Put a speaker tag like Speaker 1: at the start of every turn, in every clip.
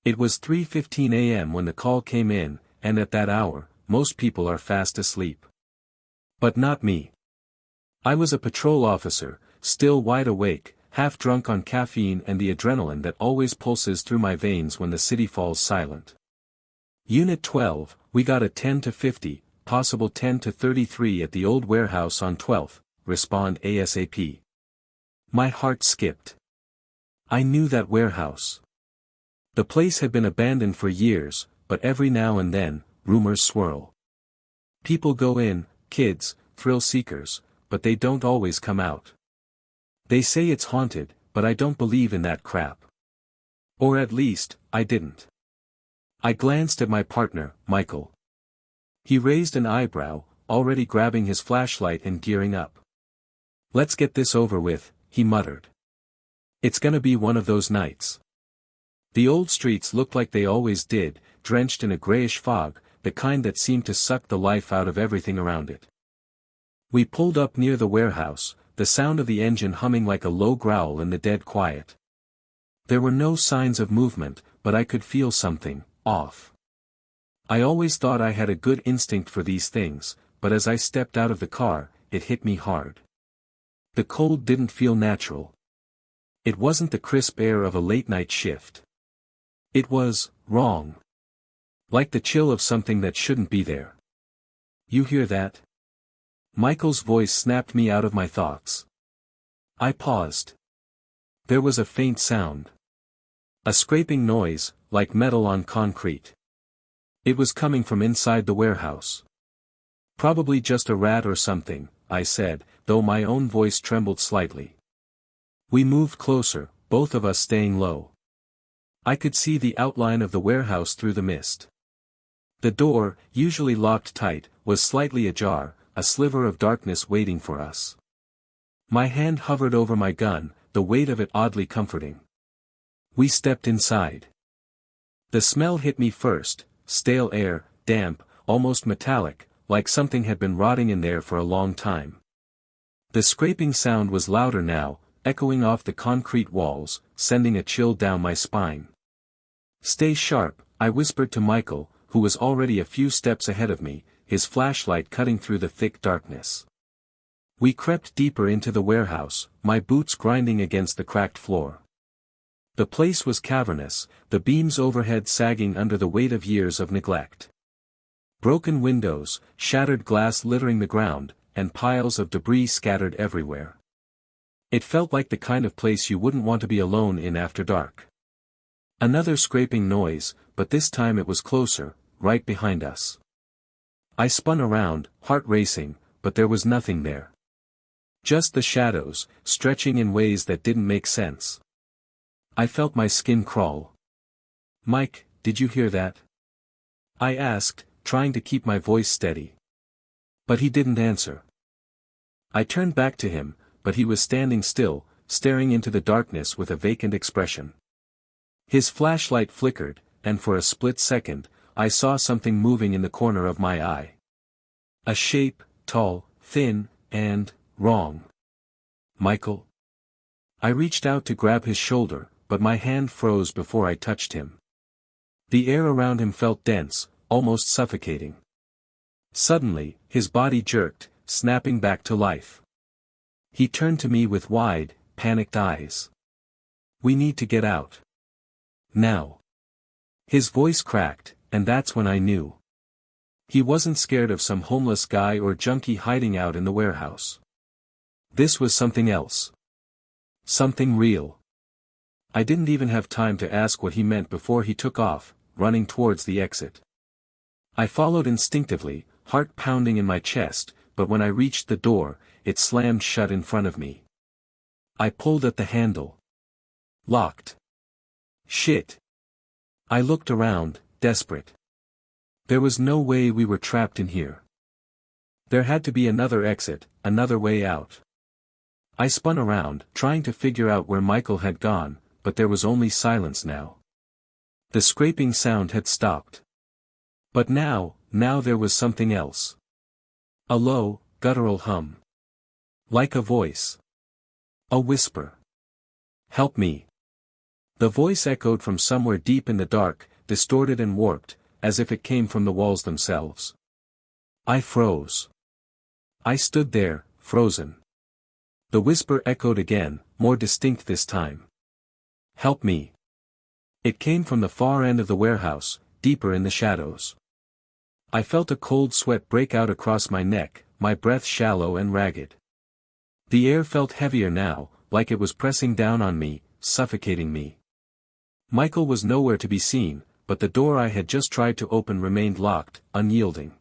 Speaker 1: It was 3:15 a.m. when the call came in, and at that hour, most people are fast asleep. But not me. I was a patrol officer, still wide awake, half drunk on caffeine and the adrenaline that always pulses through my veins when the city falls silent. Unit 12, we got a 10 to 50, possible 10 to 33 at the old warehouse on 12th, respond ASAP. My heart skipped. I knew that warehouse. The place had been abandoned for years, but every now and then, rumors swirl. People go in, kids, thrill seekers, but they don't always come out. They say it's haunted, but I don't believe in that crap. Or at least, I didn't. I glanced at my partner, Michael. He raised an eyebrow, already grabbing his flashlight and gearing up. "Let's get this over with," he muttered. "It's gonna be one of those nights." The old streets looked like they always did, drenched in a grayish fog, the kind that seemed to suck the life out of everything around it. We pulled up near the warehouse, the sound of the engine humming like a low growl in the dead quiet. There were no signs of movement, but I could feel something off. I always thought I had a good instinct for these things, but as I stepped out of the car, it hit me hard. The cold didn't feel natural. It wasn't the crisp air of a late-night shift. It was wrong. Like the chill of something that shouldn't be there. "You hear that?" Michael's voice snapped me out of my thoughts. I paused. There was a faint sound. A scraping noise, like metal on concrete. It was coming from inside the warehouse. "Probably just a rat or something," I said, though my own voice trembled slightly. We moved closer, both of us staying low. I could see the outline of the warehouse through the mist. The door, usually locked tight, was slightly ajar, a sliver of darkness waiting for us. My hand hovered over my gun, the weight of it oddly comforting. We stepped inside. The smell hit me first, stale air, damp, almost metallic, like something had been rotting in there for a long time. The scraping sound was louder now, echoing off the concrete walls, sending a chill down my spine. "Stay sharp," I whispered to Michael, who was already a few steps ahead of me, his flashlight cutting through the thick darkness. We crept deeper into the warehouse, my boots grinding against the cracked floor. The place was cavernous, the beams overhead sagging under the weight of years of neglect. Broken windows, shattered glass littering the ground, and piles of debris scattered everywhere. It felt like the kind of place you wouldn't want to be alone in after dark. Another scraping noise, but this time it was closer, right behind us. I spun around, heart racing, but there was nothing there. Just the shadows, stretching in ways that didn't make sense. I felt my skin crawl. "Mike, did you hear that?" I asked, trying to keep my voice steady. But he didn't answer. I turned back to him, but he was standing still, staring into the darkness with a vacant expression. His flashlight flickered, and for a split second, I saw something moving in the corner of my eye. A shape, tall, thin, and wrong. "Michael?" I reached out to grab his shoulder, but my hand froze before I touched him. The air around him felt dense, almost suffocating. Suddenly, his body jerked, snapping back to life. He turned to me with wide, panicked eyes. "We need to get out. Now." His voice cracked, and that's when I knew. He wasn't scared of some homeless guy or junkie hiding out in the warehouse. This was something else. Something real. I didn't even have time to ask what he meant before he took off, running towards the exit. I followed instinctively, heart pounding in my chest, but when I reached the door, it slammed shut in front of me. I pulled at the handle. Locked. Shit. I looked around, desperate. There was no way we were trapped in here. There had to be another exit, another way out. I spun around, trying to figure out where Michael had gone, but there was only silence now. The scraping sound had stopped. But now there was something else. A low, guttural hum. Like a voice. A whisper. "Help me. The voice echoed from somewhere deep in the dark, distorted and warped, as if it came from the walls themselves. I froze. I stood there, frozen. The whisper echoed again, more distinct this time. "Help me." It came from the far end of the warehouse, deeper in the shadows. I felt a cold sweat break out across my neck, my breath shallow and ragged. The air felt heavier now, like it was pressing down on me, suffocating me. Michael was nowhere to be seen, but the door I had just tried to open remained locked, unyielding.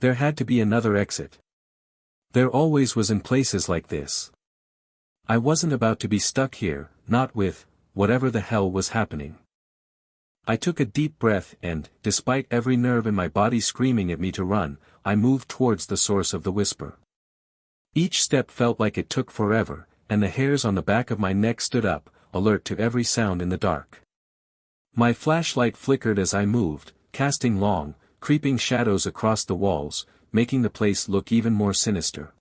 Speaker 1: There had to be another exit. There always was in places like this. I wasn't about to be stuck here, not with whatever the hell was happening. I took a deep breath and, despite every nerve in my body screaming at me to run, I moved towards the source of the whisper. Each step felt like it took forever, and the hairs on the back of my neck stood up, alert to every sound in the dark. My flashlight flickered as I moved, casting long, creeping shadows across the walls, making the place look even more sinister.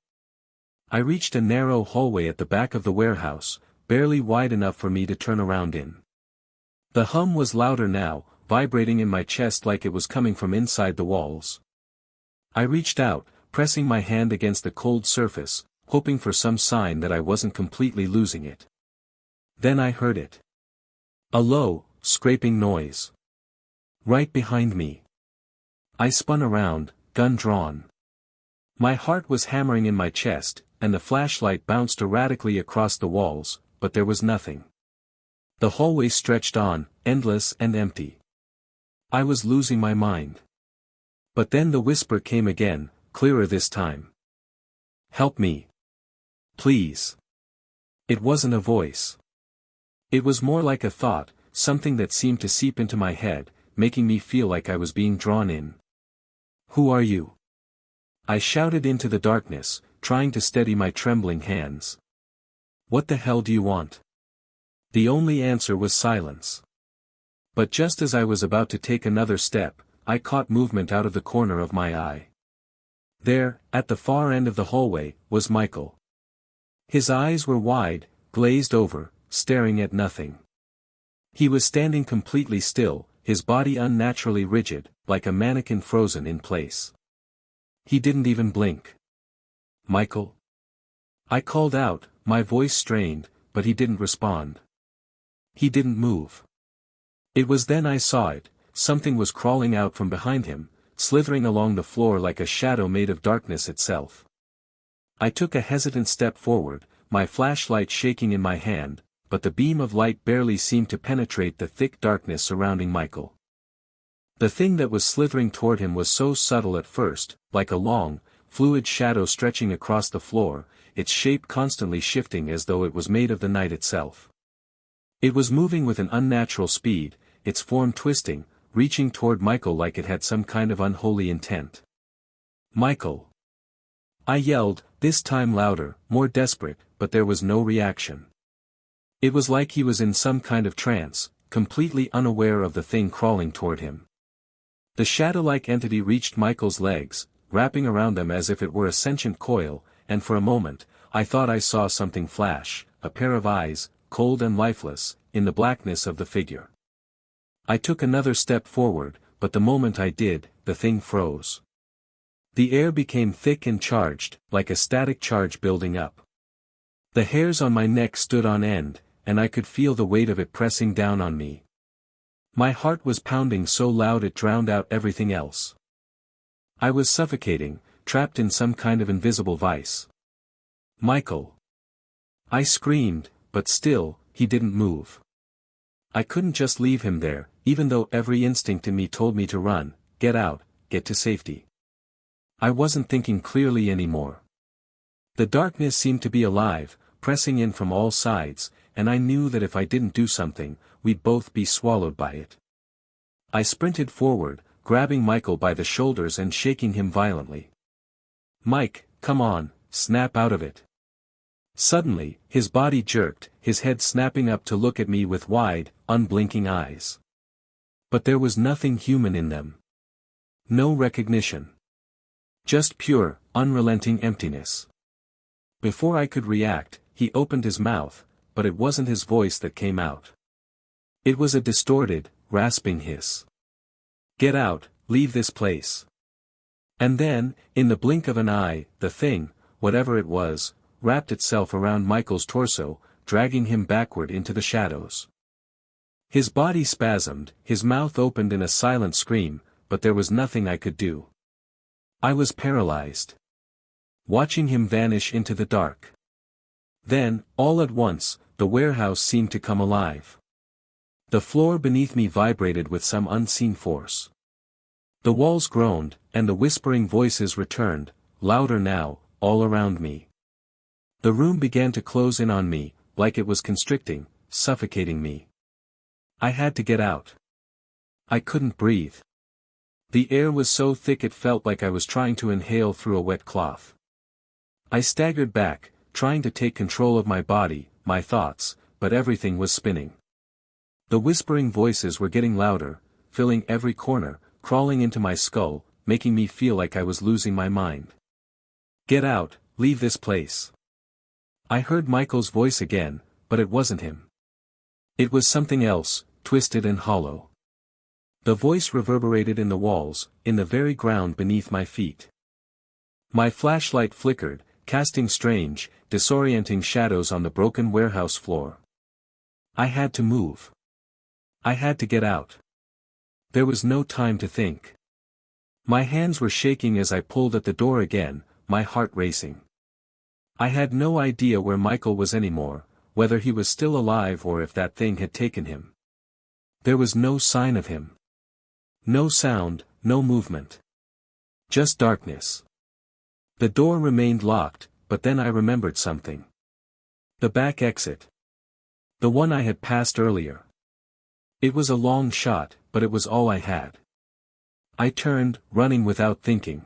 Speaker 1: I reached a narrow hallway at the back of the warehouse, barely wide enough for me to turn around in. The hum was louder now, vibrating in my chest like it was coming from inside the walls. I reached out, pressing my hand against the cold surface, hoping for some sign that I wasn't completely losing it. Then I heard it. A low, scraping noise. Right behind me. I spun around, gun drawn. My heart was hammering in my chest, and the flashlight bounced erratically across the walls, but there was nothing. The hallway stretched on, endless and empty. I was losing my mind. But then the whisper came again, clearer this time. "Help me. Please." It wasn't a voice. It was more like a thought, something that seemed to seep into my head, making me feel like I was being drawn in. "Who are you?" I shouted into the darkness, trying to steady my trembling hands. "What the hell do you want?" The only answer was silence. But just as I was about to take another step, I caught movement out of the corner of my eye. There, at the far end of the hallway, was Michael. His eyes were wide, glazed over, staring at nothing. He was standing completely still, his body unnaturally rigid, like a mannequin frozen in place. He didn't even blink. "Michael?" I called out, my voice strained, but he didn't respond. He didn't move. It was then I saw it, something was crawling out from behind him, slithering along the floor like a shadow made of darkness itself. I took a hesitant step forward, my flashlight shaking in my hand, but the beam of light barely seemed to penetrate the thick darkness surrounding Michael. The thing that was slithering toward him was so subtle at first, like a long, fluid shadow stretching across the floor, its shape constantly shifting as though it was made of the night itself. It was moving with an unnatural speed, its form twisting, reaching toward Michael like it had some kind of unholy intent. "Michael!" I yelled, this time louder, more desperate, but there was no reaction. It was like he was in some kind of trance, completely unaware of the thing crawling toward him. The shadow-like entity reached Michael's legs, wrapping around them as if it were a sentient coil, and for a moment, I thought I saw something flash, a pair of eyes, cold and lifeless, in the blackness of the figure. I took another step forward, but the moment I did, the thing froze. The air became thick and charged, like a static charge building up. The hairs on my neck stood on end, and I could feel the weight of it pressing down on me. My heart was pounding so loud it drowned out everything else. I was suffocating, trapped in some kind of invisible vice. "Michael!" I screamed, but still, he didn't move. I couldn't just leave him there, even though every instinct in me told me to run, get out, get to safety. I wasn't thinking clearly anymore. The darkness seemed to be alive, pressing in from all sides, and I knew that if I didn't do something, we'd both be swallowed by it. I sprinted forward, grabbing Michael by the shoulders and shaking him violently. "Mike, come on, snap out of it." Suddenly, his body jerked, his head snapping up to look at me with wide, unblinking eyes. But there was nothing human in them. No recognition. Just pure, unrelenting emptiness. Before I could react, he opened his mouth, but it wasn't his voice that came out. It was a distorted, rasping hiss. "Get out, leave this place." And then, in the blink of an eye, the thing, whatever it was, wrapped itself around Michael's torso, dragging him backward into the shadows. His body spasmed, his mouth opened in a silent scream, but there was nothing I could do. I was paralyzed, watching him vanish into the dark. Then, all at once, the warehouse seemed to come alive. The floor beneath me vibrated with some unseen force. The walls groaned, and the whispering voices returned, louder now, all around me. The room began to close in on me, like it was constricting, suffocating me. I had to get out. I couldn't breathe. The air was so thick it felt like I was trying to inhale through a wet cloth. I staggered back, trying to take control of my body, my thoughts, but everything was spinning. The whispering voices were getting louder, filling every corner, crawling into my skull, making me feel like I was losing my mind. "Get out, leave this place." I heard Michael's voice again, but it wasn't him. It was something else, twisted and hollow. The voice reverberated in the walls, in the very ground beneath my feet. My flashlight flickered, casting strange, disorienting shadows on the broken warehouse floor. I had to move. I had to get out. There was no time to think. My hands were shaking as I pulled at the door again, my heart racing. I had no idea where Michael was anymore, whether he was still alive or if that thing had taken him. There was no sign of him. No sound, no movement. Just darkness. The door remained locked, but then I remembered something. The back exit. The one I had passed earlier. It was a long shot, but it was all I had. I turned, running without thinking.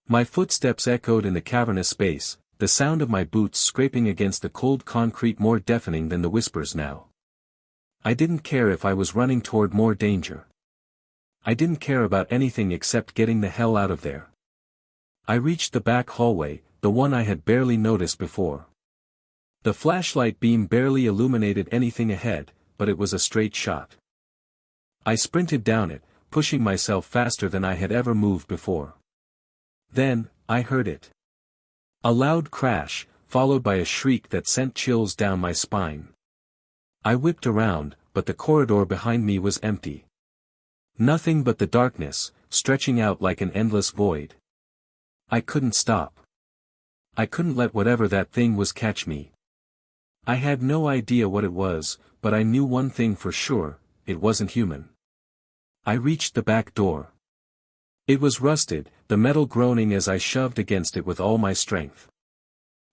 Speaker 1: My footsteps echoed in the cavernous space, the sound of my boots scraping against the cold concrete more deafening than the whispers now. I didn't care if I was running toward more danger. I didn't care about anything except getting the hell out of there. I reached the back hallway, the one I had barely noticed before. The flashlight beam barely illuminated anything ahead, but it was a straight shot. I sprinted down it, pushing myself faster than I had ever moved before. Then, I heard it. A loud crash, followed by a shriek that sent chills down my spine. I whipped around, but the corridor behind me was empty. Nothing but the darkness, stretching out like an endless void. I couldn't stop. I couldn't let whatever that thing was catch me. I had no idea what it was, but I knew one thing for sure, it wasn't human. I reached the back door. It was rusted, the metal groaning as I shoved against it with all my strength.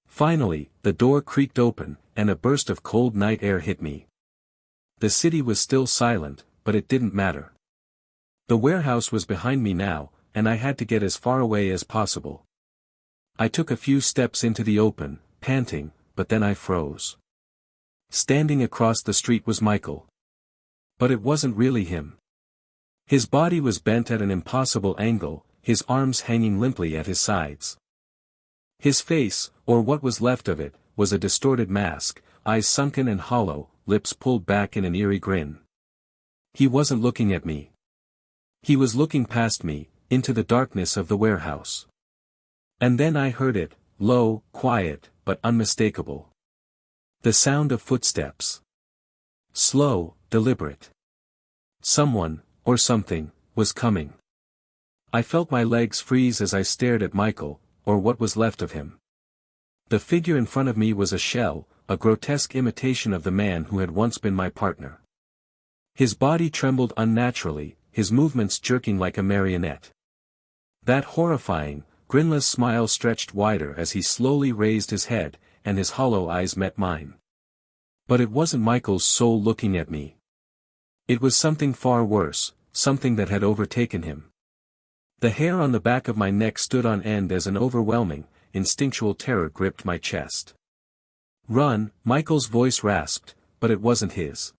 Speaker 1: Finally, the door creaked open, and a burst of cold night air hit me. The city was still silent, but it didn't matter. The warehouse was behind me now, and I had to get as far away as possible. I took a few steps into the open, panting, but then I froze. Standing across the street was Michael. But it wasn't really him. His body was bent at an impossible angle, his arms hanging limply at his sides. His face, or what was left of it, was a distorted mask, eyes sunken and hollow, lips pulled back in an eerie grin. He wasn't looking at me. He was looking past me, into the darkness of the warehouse. And then I heard it, low, quiet, but unmistakable. The sound of footsteps. Slow, deliberate. Someone, or something, was coming. I felt my legs freeze as I stared at Michael, or what was left of him. The figure in front of me was a shell, a grotesque imitation of the man who had once been my partner. His body trembled unnaturally, his movements jerking like a marionette. That horrifying, grinless smile stretched wider as he slowly raised his head, and his hollow eyes met mine. But it wasn't Michael's soul looking at me. It was something far worse, something that had overtaken him. The hair on the back of my neck stood on end as an overwhelming, instinctual terror gripped my chest. "Run," Michael's voice rasped, but it wasn't his.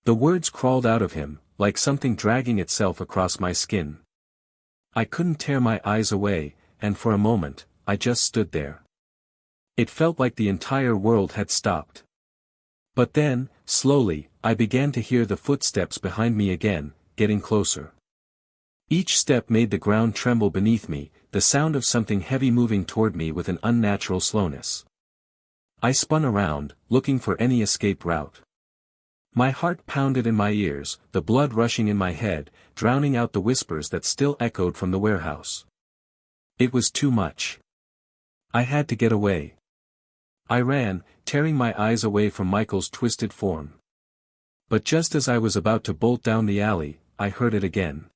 Speaker 1: The words crawled out of him, like something dragging itself across my skin. I couldn't tear my eyes away, and for a moment, I just stood there. It felt like the entire world had stopped. But then, slowly, I began to hear the footsteps behind me again, getting closer. Each step made the ground tremble beneath me, the sound of something heavy moving toward me with an unnatural slowness. I spun around, looking for any escape route. My heart pounded in my ears, the blood rushing in my head, drowning out the whispers that still echoed from the warehouse. It was too much. I had to get away. I ran, tearing my eyes away from Michael's twisted form. But just as I was about to bolt down the alley, I heard it again.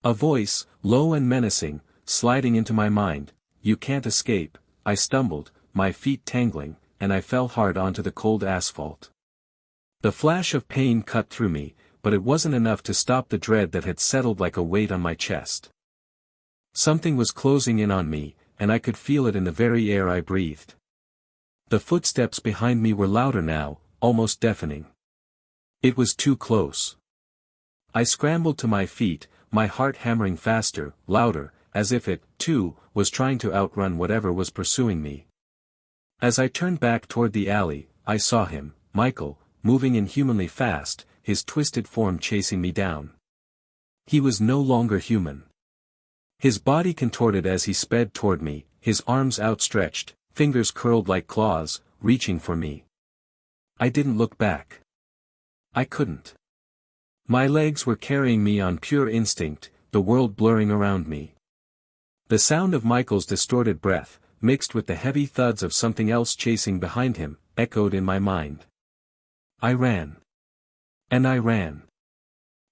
Speaker 1: A voice, low and menacing, sliding into my mind. "You can't escape." I stumbled, my feet tangling, and I fell hard onto the cold asphalt. The flash of pain cut through me, but it wasn't enough to stop the dread that had settled like a weight on my chest. Something was closing in on me, and I could feel it in the very air I breathed. The footsteps behind me were louder now, almost deafening. It was too close. I scrambled to my feet, my heart hammering faster, louder, as if it, too, was trying to outrun whatever was pursuing me. As I turned back toward the alley, I saw him, Michael, moving inhumanly fast, his twisted form chasing me down. He was no longer human. His body contorted as he sped toward me, his arms outstretched, fingers curled like claws, reaching for me. I didn't look back. I couldn't. My legs were carrying me on pure instinct, the world blurring around me. The sound of Michael's distorted breath, mixed with the heavy thuds of something else chasing behind him, echoed in my mind. I ran. And I ran.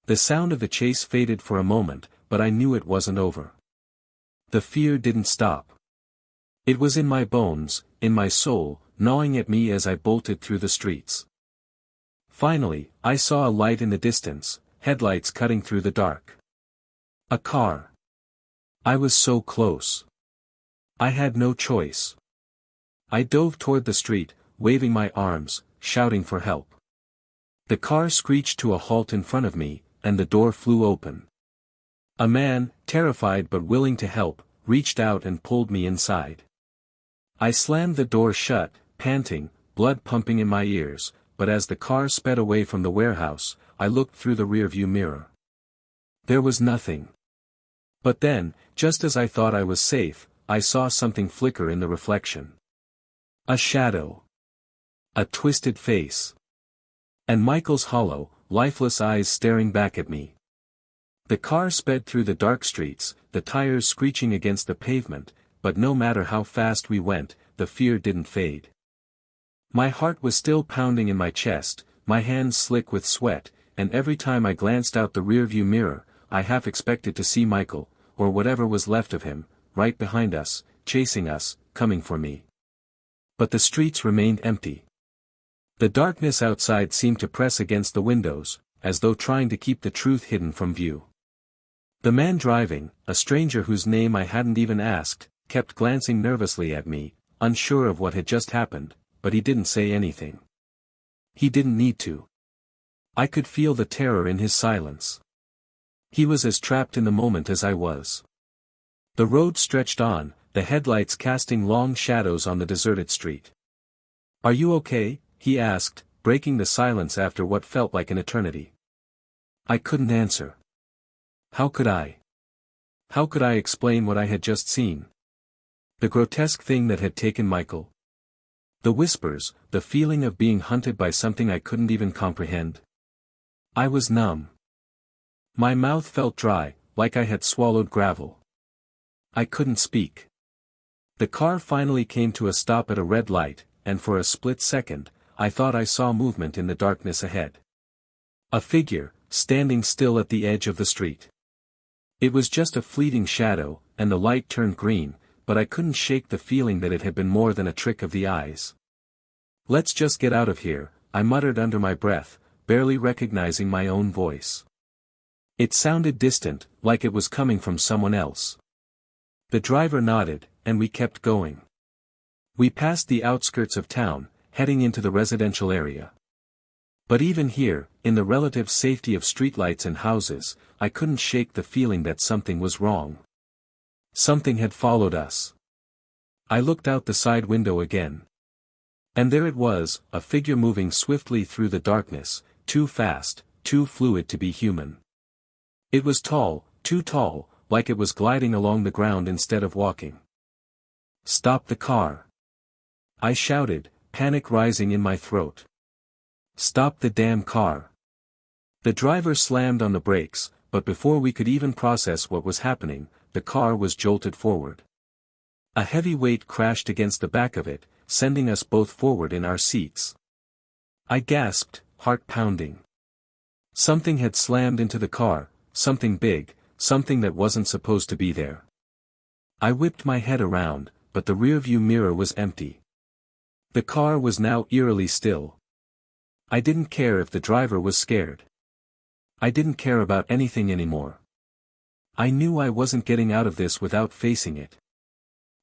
Speaker 1: The sound of the chase faded for a moment, but I knew it wasn't over. The fear didn't stop. It was in my bones, in my soul, gnawing at me as I bolted through the streets. Finally, I saw a light in the distance, headlights cutting through the dark. A car. I was so close. I had no choice. I dove toward the street, waving my arms, shouting for help. The car screeched to a halt in front of me, and the door flew open. A man, terrified but willing to help, reached out and pulled me inside. I slammed the door shut, panting, blood pumping in my ears, but as the car sped away from the warehouse, I looked through the rearview mirror. There was nothing. But then, just as I thought I was safe, I saw something flicker in the reflection. A shadow. A twisted face. And Michael's hollow, lifeless eyes staring back at me. The car sped through the dark streets, the tires screeching against the pavement, but no matter how fast we went, the fear didn't fade. My heart was still pounding in my chest, my hands slick with sweat, and every time I glanced out the rearview mirror, I half expected to see Michael, or whatever was left of him, right behind us, chasing us, coming for me. But the streets remained empty. The darkness outside seemed to press against the windows, as though trying to keep the truth hidden from view. The man driving, a stranger whose name I hadn't even asked, kept glancing nervously at me, unsure of what had just happened, but he didn't say anything. He didn't need to. I could feel the terror in his silence. He was as trapped in the moment as I was. The road stretched on, the headlights casting long shadows on the deserted street. "Are you okay?" he asked, breaking the silence after what felt like an eternity. I couldn't answer. How could I? How could I explain what I had just seen? The grotesque thing that had taken Michael. The whispers, the feeling of being hunted by something I couldn't even comprehend. I was numb. My mouth felt dry, like I had swallowed gravel. I couldn't speak. The car finally came to a stop at a red light, and for a split second, I thought I saw movement in the darkness ahead. A figure, standing still at the edge of the street. It was just a fleeting shadow, and the light turned green, but I couldn't shake the feeling that it had been more than a trick of the eyes. "Let's just get out of here," I muttered under my breath, barely recognizing my own voice. It sounded distant, like it was coming from someone else. The driver nodded, and we kept going. We passed the outskirts of town, heading into the residential area. But even here, in the relative safety of streetlights and houses, I couldn't shake the feeling that something was wrong. Something had followed us. I looked out the side window again. And there it was, a figure moving swiftly through the darkness, too fast, too fluid to be human. It was tall, too tall, like it was gliding along the ground instead of walking. "Stop the car!" I shouted, panic rising in my throat. "Stop the damn car!" The driver slammed on the brakes, but before we could even process what was happening, the car was jolted forward. A heavy weight crashed against the back of it, sending us both forward in our seats. I gasped, heart pounding. Something had slammed into the car, something big, something that wasn't supposed to be there. I whipped my head around, but the rearview mirror was empty. The car was now eerily still. I didn't care if the driver was scared. I didn't care about anything anymore. I knew I wasn't getting out of this without facing it.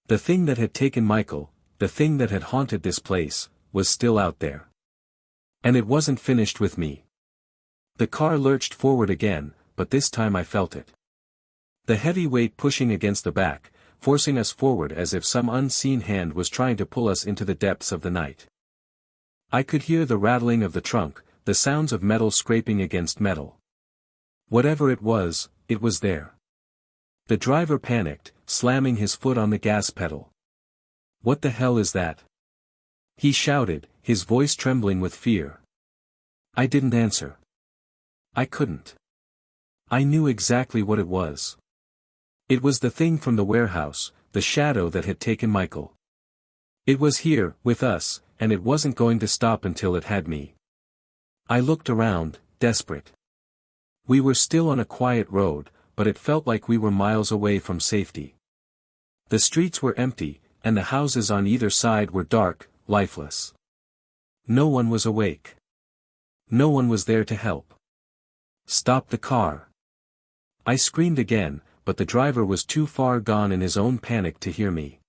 Speaker 1: The thing that had taken Michael, the thing that had haunted this place, was still out there. And it wasn't finished with me. The car lurched forward again, but this time I felt it. The heavy weight pushing against the back, forcing us forward as if some unseen hand was trying to pull us into the depths of the night. I could hear the rattling of the trunk, the sounds of metal scraping against metal. Whatever it was there. The driver panicked, slamming his foot on the gas pedal. "What the hell is that?" he shouted, his voice trembling with fear. I didn't answer. I couldn't. I knew exactly what it was. It was the thing from the warehouse, the shadow that had taken Michael. It was here, with us, and it wasn't going to stop until it had me. I looked around, desperate. We were still on a quiet road, but it felt like we were miles away from safety. The streets were empty, and the houses on either side were dark, lifeless. No one was awake. No one was there to help. "Stop the car!" I screamed again, but the driver was too far gone in his own panic to hear me.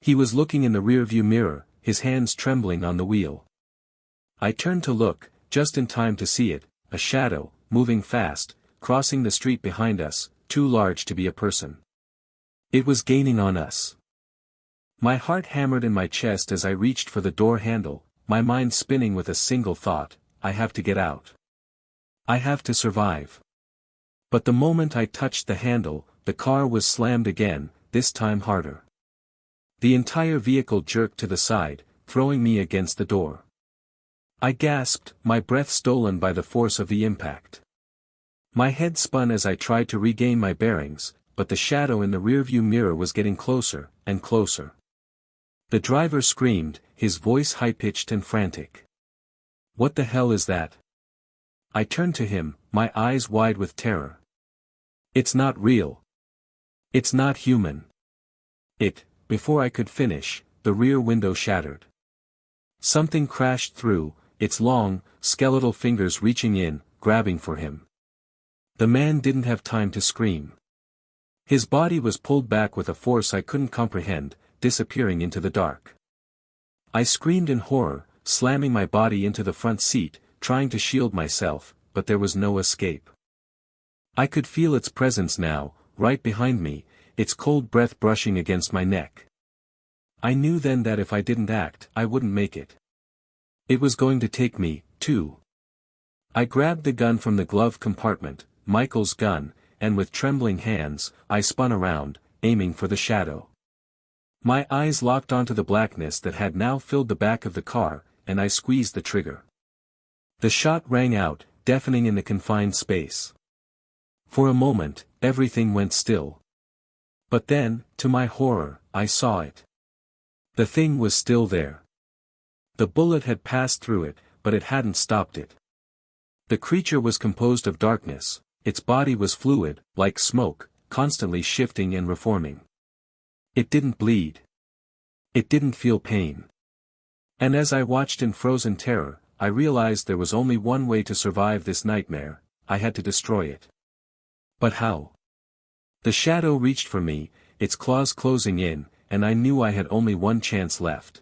Speaker 1: He was looking in the rearview mirror, his hands trembling on the wheel. I turned to look, just in time to see it, a shadow, moving fast, crossing the street behind us, too large to be a person. It was gaining on us. My heart hammered in my chest as I reached for the door handle, my mind spinning with a single thought: I have to get out. I have to survive. But the moment I touched the handle, the car was slammed again, this time harder. The entire vehicle jerked to the side, throwing me against the door. I gasped, my breath stolen by the force of the impact. My head spun as I tried to regain my bearings, but the shadow in the rearview mirror was getting closer, and closer. The driver screamed, his voice high-pitched and frantic. "What the hell is that?" I turned to him, my eyes wide with terror. "It's not real. It's not human." Before I could finish, the rear window shattered. Something crashed through, its long, skeletal fingers reaching in, grabbing for him. The man didn't have time to scream. His body was pulled back with a force I couldn't comprehend, disappearing into the dark. I screamed in horror, slamming my body into the front seat, trying to shield myself, but there was no escape. I could feel its presence now, right behind me, its cold breath brushing against my neck. I knew then that if I didn't act, I wouldn't make it. It was going to take me, too. I grabbed the gun from the glove compartment, Michael's gun, and with trembling hands, I spun around, aiming for the shadow. My eyes locked onto the blackness that had now filled the back of the car, and I squeezed the trigger. The shot rang out, deafening in the confined space. For a moment, everything went still. But then, to my horror, I saw it. The thing was still there. The bullet had passed through it, but it hadn't stopped it. The creature was composed of darkness, its body was fluid, like smoke, constantly shifting and reforming. It didn't bleed. It didn't feel pain. And as I watched in frozen terror, I realized there was only one way to survive this nightmare: I had to destroy it. But how? The shadow reached for me, its claws closing in, and I knew I had only one chance left.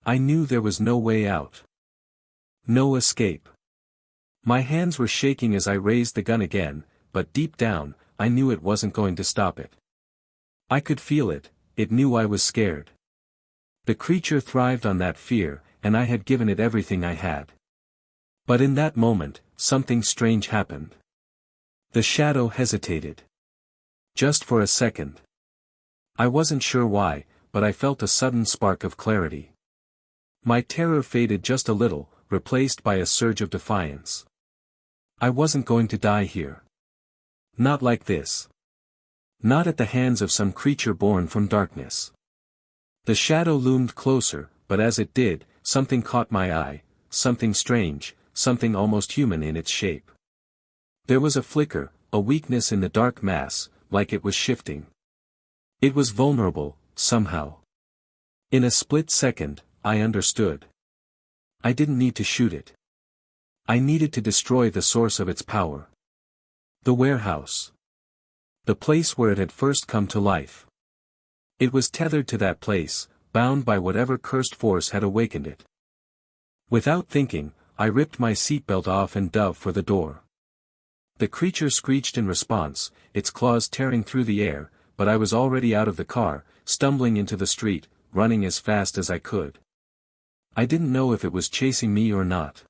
Speaker 1: I knew there was no way out. No escape. My hands were shaking as I raised the gun again, but deep down, I knew it wasn't going to stop it. I could feel it, it knew I was scared. The creature thrived on that fear, and I had given it everything I had. But in that moment, something strange happened. The shadow hesitated. Just for a second. I wasn't sure why, but I felt a sudden spark of clarity. My terror faded just a little, replaced by a surge of defiance. I wasn't going to die here. Not like this. Not at the hands of some creature born from darkness. The shadow loomed closer, but as it did, something caught my eye, something strange, something almost human in its shape. There was a flicker, a weakness in the dark mass, like it was shifting. It was vulnerable, somehow. In a split second, I understood. I didn't need to shoot it. I needed to destroy the source of its power. The warehouse. The place where it had first come to life. It was tethered to that place, bound by whatever cursed force had awakened it. Without thinking, I ripped my seatbelt off and dove for the door. The creature screeched in response, its claws tearing through the air, but I was already out of the car, stumbling into the street, running as fast as I could. I didn't know if it was chasing me or not.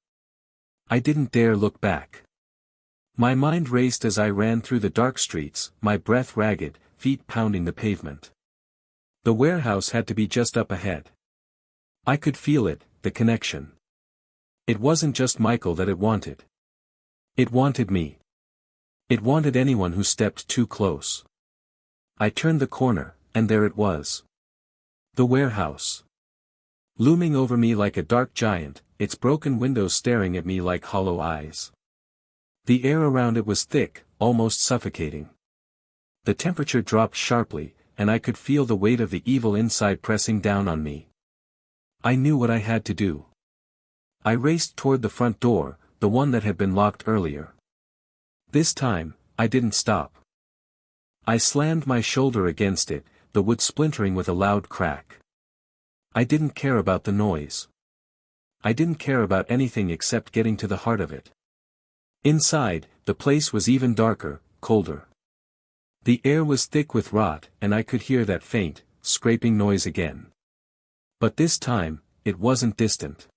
Speaker 1: I didn't dare look back. My mind raced as I ran through the dark streets, my breath ragged, feet pounding the pavement. The warehouse had to be just up ahead. I could feel it, the connection. It wasn't just Michael that it wanted. It wanted me. It wanted anyone who stepped too close. I turned the corner, and there it was. The warehouse. Looming over me like a dark giant, its broken windows staring at me like hollow eyes. The air around it was thick, almost suffocating. The temperature dropped sharply, and I could feel the weight of the evil inside pressing down on me. I knew what I had to do. I raced toward the front door, the one that had been locked earlier. This time, I didn't stop. I slammed my shoulder against it, the wood splintering with a loud crack. I didn't care about the noise. I didn't care about anything except getting to the heart of it. Inside, the place was even darker, colder. The air was thick with rot, and I could hear that faint, scraping noise again. But this time, it wasn't distant.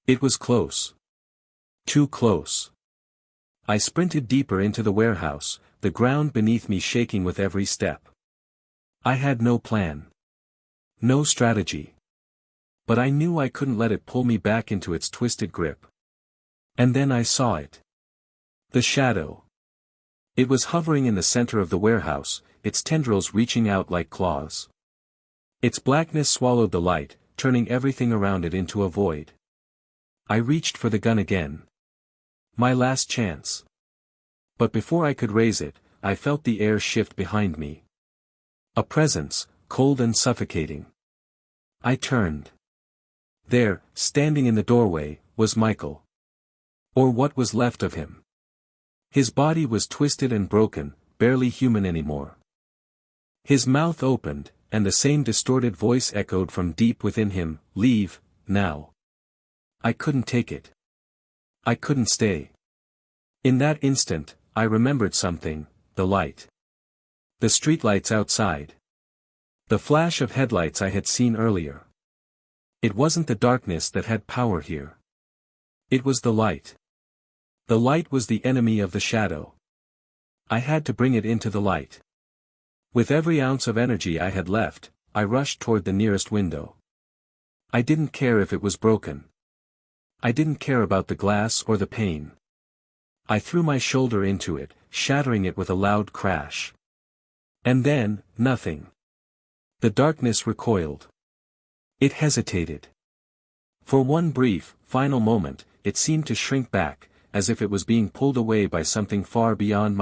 Speaker 1: It was close. Too close. I sprinted deeper into the warehouse, the ground beneath me shaking with every step. I had no plan. No strategy. But I knew I couldn't let it pull me back into its twisted grip. And then I saw it. The shadow. It was hovering in the center of the warehouse, its tendrils reaching out like claws. Its blackness swallowed the light, turning everything around it into a void. I reached for the gun again. My last chance. But before I could raise it, I felt the air shift behind me. A presence, cold and suffocating. I turned. There, standing in the doorway, was Michael. Or what was left of him. His body was twisted and broken, barely human anymore. His mouth opened, and the same distorted voice echoed from deep within him, "Leave, now." I couldn't take it. I couldn't stay. In that instant, I remembered something, the light. The streetlights outside. The flash of headlights I had seen earlier. It wasn't the darkness that had power here. It was the light. The light was the enemy of the shadow. I had to bring it into the light. With every ounce of energy I had left, I rushed toward the nearest window. I didn't care if it was broken. I didn't care about the glass or the pane. I threw my shoulder into it, shattering it with a loud crash. And then, nothing. The darkness recoiled. It hesitated. For one brief, final moment, it seemed to shrink back, as if it was being pulled away by something far beyond my